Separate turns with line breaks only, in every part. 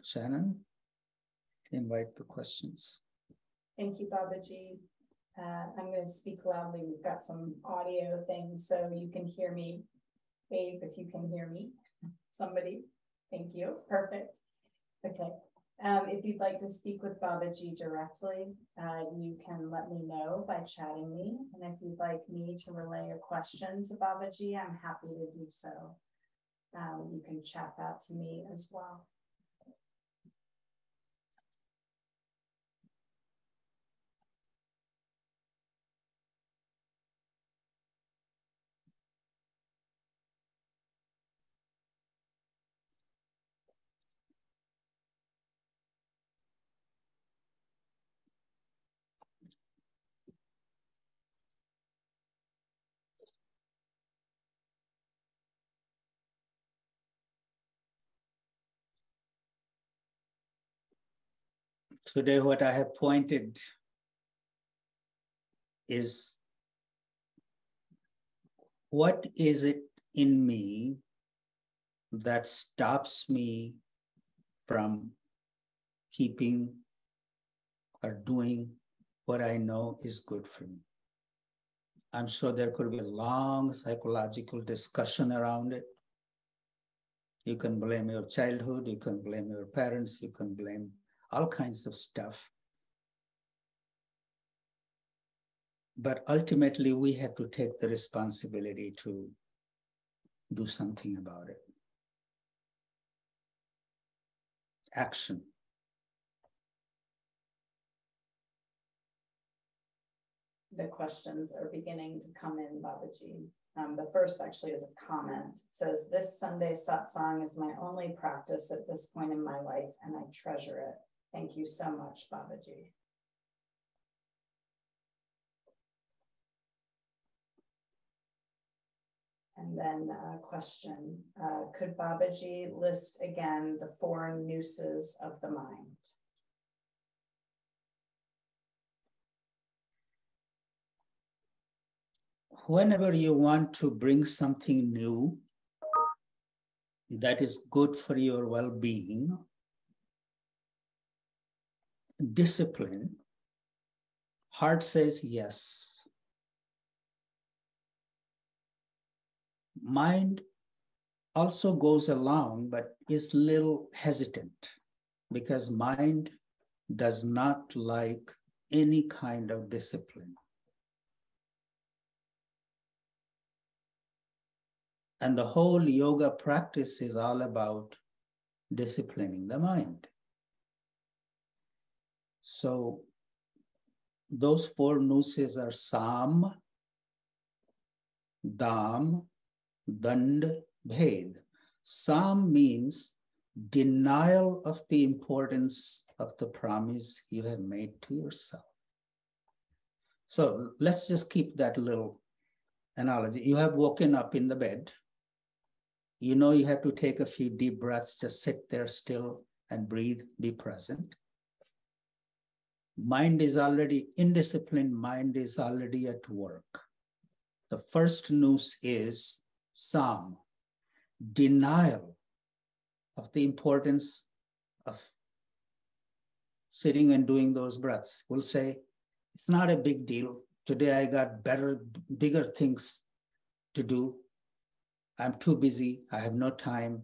Shannon, invite the questions.
Thank you, Babaji. I'm going to speak loudly. We've got some audio things so you can hear me. Babe, if you can hear me. Somebody. Thank you. Perfect. Okay. If you'd like to speak with Babaji directly, you can let me know by chatting me. And if you'd like me to relay a question to Babaji, I'm happy to do so. You can chat that to me as well.
Today, what I have pointed is what is it in me that stops me from keeping or doing what I know is good for me. I'm sure there could be a long psychological discussion around it. You can blame your childhood, you can blame your parents, you can blame all kinds of stuff. But ultimately, we have to take the responsibility to do something about it. Action.
The questions are beginning to come in, Babaji. The first actually is a comment. It says, this Sunday satsang is my only practice at this point in my life, and I treasure it. Thank you so much, Babaji. And then a question, could Babaji list again the 4 nooses of the mind?
Whenever you want to bring something new that is good for your well-being, discipline, heart says yes. Mind also goes along, but is a little hesitant because mind does not like any kind of discipline. And the whole yoga practice is all about disciplining the mind. So those 4 nooses are Sam, Dam, Dand, Bhed. Sam means denial of the importance of the promise you have made to yourself. So let's just keep that little analogy. You have woken up in the bed. You know you have to take a few deep breaths, just sit there still and breathe, be present. Mind is already indisciplined, mind is already at work. The first noose is Sam, denial of the importance of sitting and doing those breaths. We'll say, it's not a big deal. Today I got bigger things to do. I'm too busy, I have no time,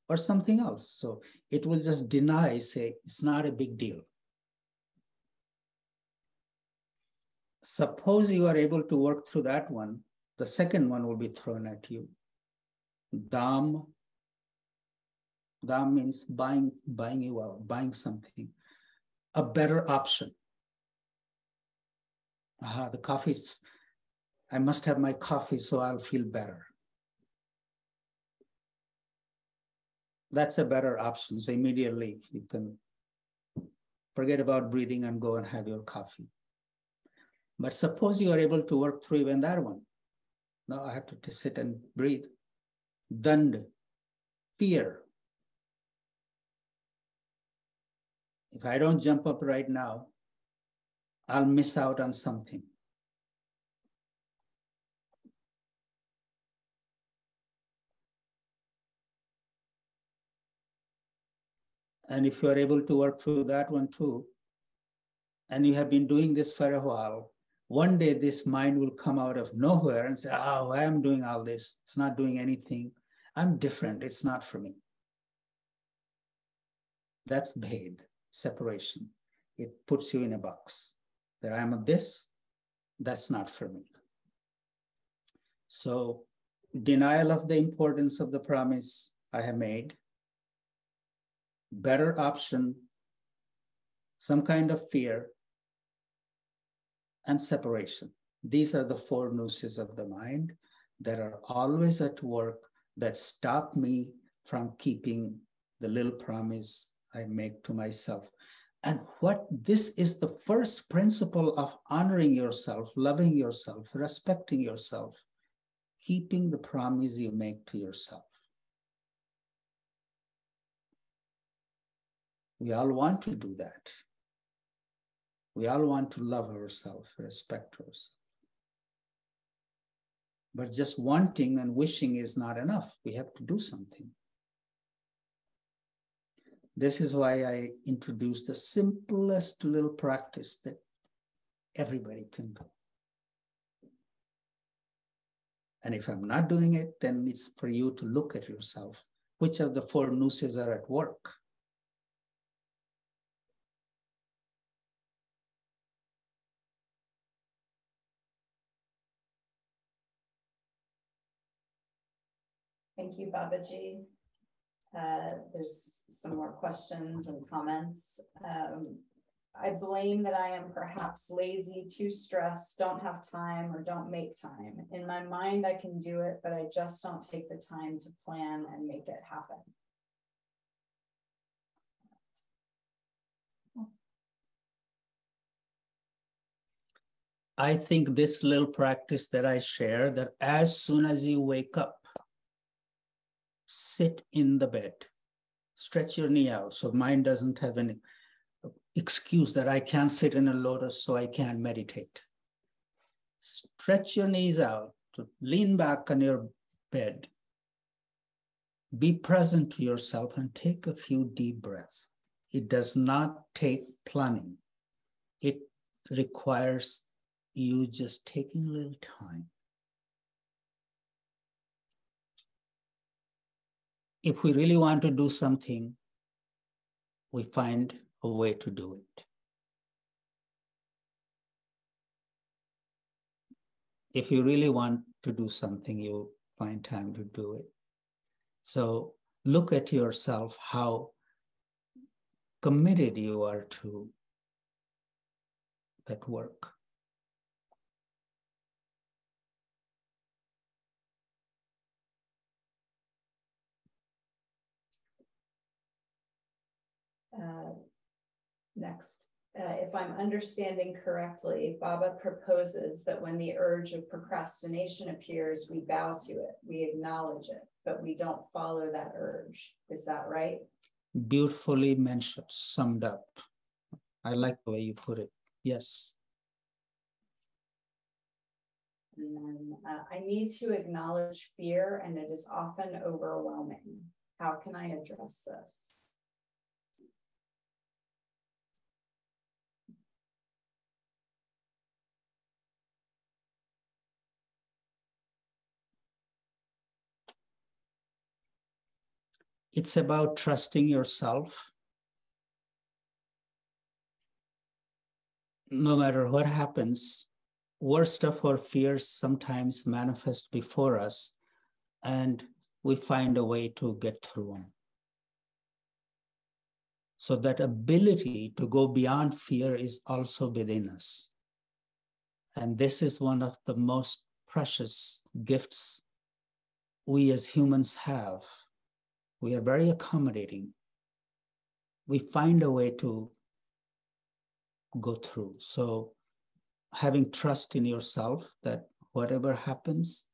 or something else. So it will just deny, say, it's not a big deal. Suppose you are able to work through that one, the second one will be thrown at you. Dam. Dam means buying you out, buying something. A better option. The coffee's, I must have my coffee so I'll feel better. That's a better option. So immediately you can forget about breathing and go and have your coffee. But suppose you are able to work through even that one. No, I have to sit and breathe. Dand, fear. If I don't jump up right now, I'll miss out on something. And if you're able to work through that one too, and you have been doing this for a while, one day this mind will come out of nowhere and say, oh, I am doing all this. It's not doing anything. I'm different. It's not for me. That's bhed, separation. It puts you in a box. That I'm a this, that's not for me. So denial of the importance of the promise I have made, better option, some kind of fear, and separation. These are the four nooses of the mind that are always at work that stop me from keeping the little promise I make to myself. And what this is the first principle of honoring yourself, loving yourself, respecting yourself, keeping the promise you make to yourself. We all want to do that. We all want to love ourselves, respect ourselves. But just wanting and wishing is not enough. We have to do something. This is why I introduced the simplest little practice that everybody can do. And if I'm not doing it, then it's for you to look at yourself. Which of the four nooses are at work?
Thank you, Babaji. There's some more questions and comments. I blame that I am perhaps lazy, too stressed, don't have time, or don't make time. In my mind, I can do it, but I just don't take the time to plan and make it happen.
I think this little practice that I share, that as soon as you wake up, sit in the bed, stretch your knee out so mind doesn't have any excuse that I can't sit in a lotus so I can't meditate. Stretch your knees out, to lean back on your bed. Be present to yourself and take a few deep breaths. It does not take planning. It requires you just taking a little time. If we really want to do something, we find a way to do it. If you really want to do something, you find time to do it. So look at yourself, how committed you are to that work.
Next, if I'm understanding correctly, Baba proposes that when the urge of procrastination appears, we bow to it, we acknowledge it, but we don't follow that urge. Is that right?
Beautifully mentioned, summed up. I like the way you put it. Yes.
And then I need to acknowledge fear, and it is often overwhelming. How can I address this?
It's about trusting yourself. No matter what happens, worst of our fears sometimes manifest before us, and we find a way to get through them. So that ability to go beyond fear is also within us. And this is one of the most precious gifts we as humans have. We are very accommodating. We find a way to go through. So having trust in yourself that whatever happens,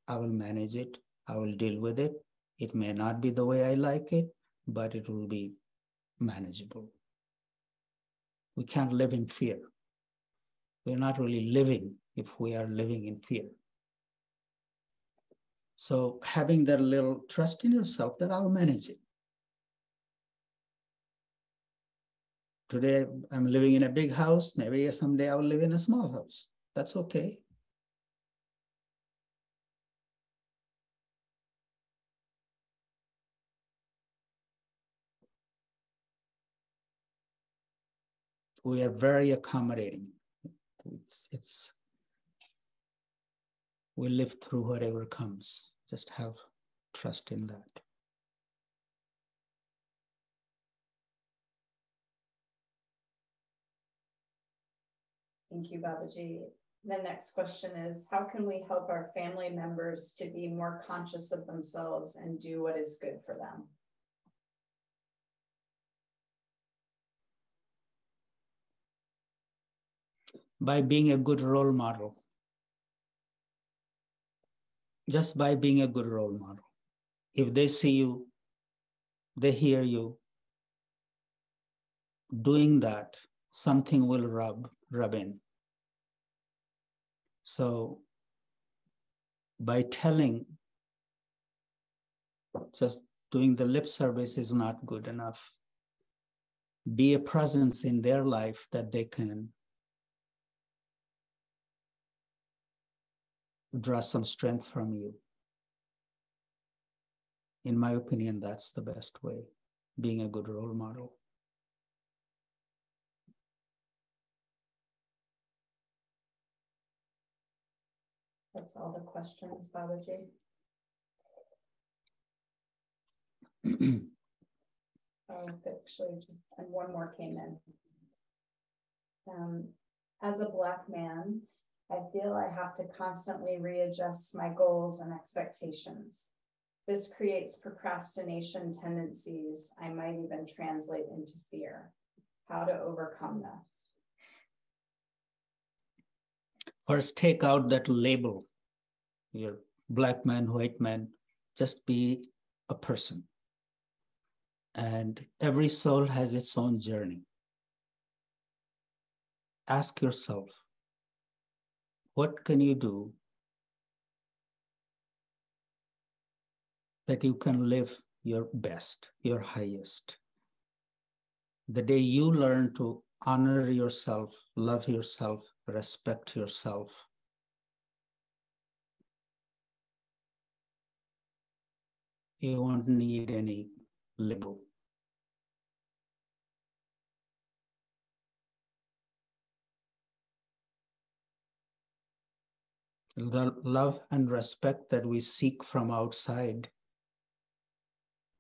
I will manage it. I will deal with it. It may not be the way I like it, but it will be manageable. We can't live in fear. We're not really living if we are living in fear. So having that little trust in yourself that I'll manage it. Today I'm living in a big house. Maybe someday I will live in a small house. That's okay. We are very accommodating. We live through whatever comes. Just have trust in that.
Thank you, Babaji. The next question is, how can we help our family members to be more conscious of themselves and do what is good for them?
By being a good role model. Just by being a good role model. If they see you, they hear you doing that, something will rub in. So by telling, just doing the lip service is not good enough. Be a presence in their life that they can draw some strength from you. In my opinion, that's the best way, being a good role model.
That's all the questions, Babaji. Actually, and one more came in. As a Black man, I feel I have to constantly readjust my goals and expectations. This creates procrastination tendencies I might even translate into fear. How to overcome this?
First, take out that label. You're Black man, white man, just be a person. And every soul has its own journey. Ask yourself, what can you do that you can live your best, your highest? The day you learn to honor yourself, love yourself, respect yourself, you won't need any label. The love and respect that we seek from outside,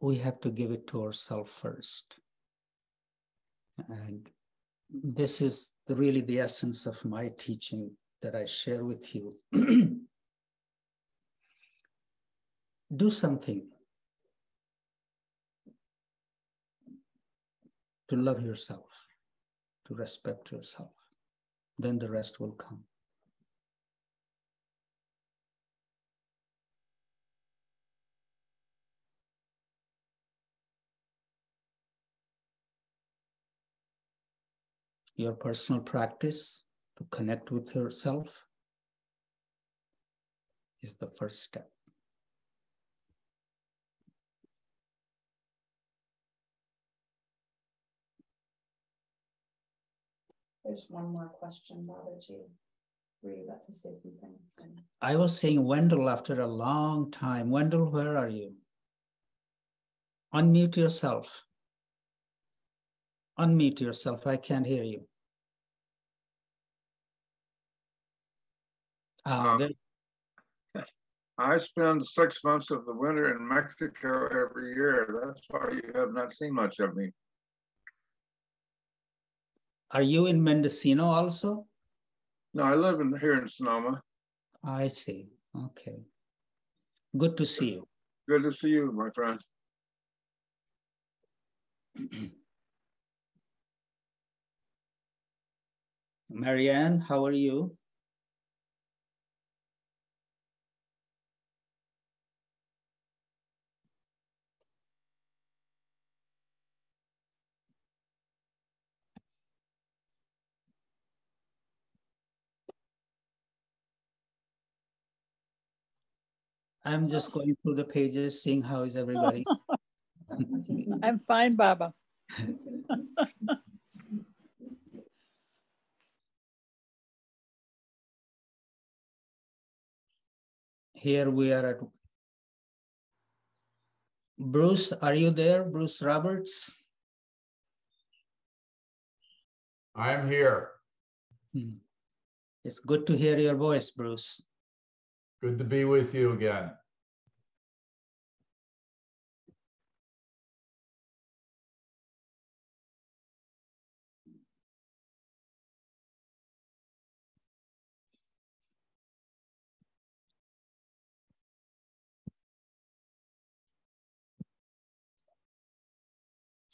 we have to give it to ourselves first. And this is really the essence of my teaching that I share with you. Do something to love yourself, to respect yourself. Then the rest will come. Your personal practice to connect with yourself is the first step.
There's one more question, Babaji. Were you about to say something?
I was saying Wendell after a long time. Wendell, where are you? Unmute yourself. Unmute yourself. I can't hear you.
I spend 6 months of the winter in Mexico every year. That's why you have not seen much of me.
Are you in Mendocino also?
No, I live here in Sonoma.
I see. Okay. Good to see you.
Good to see you, my friend.
Marianne, how are you? I'm just going through the pages, seeing how is everybody.
I'm fine, Baba.
here we are at. Bruce, are you there? Bruce Roberts?
I'm here.
It's good to hear your voice, Bruce.
Good to be with you again.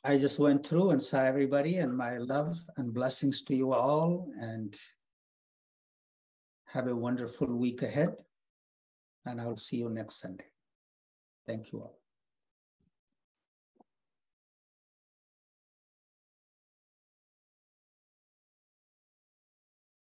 I just went through and saw everybody, and my love and blessings to you all, and have a wonderful week ahead. And I'll see you next Sunday. Thank you all.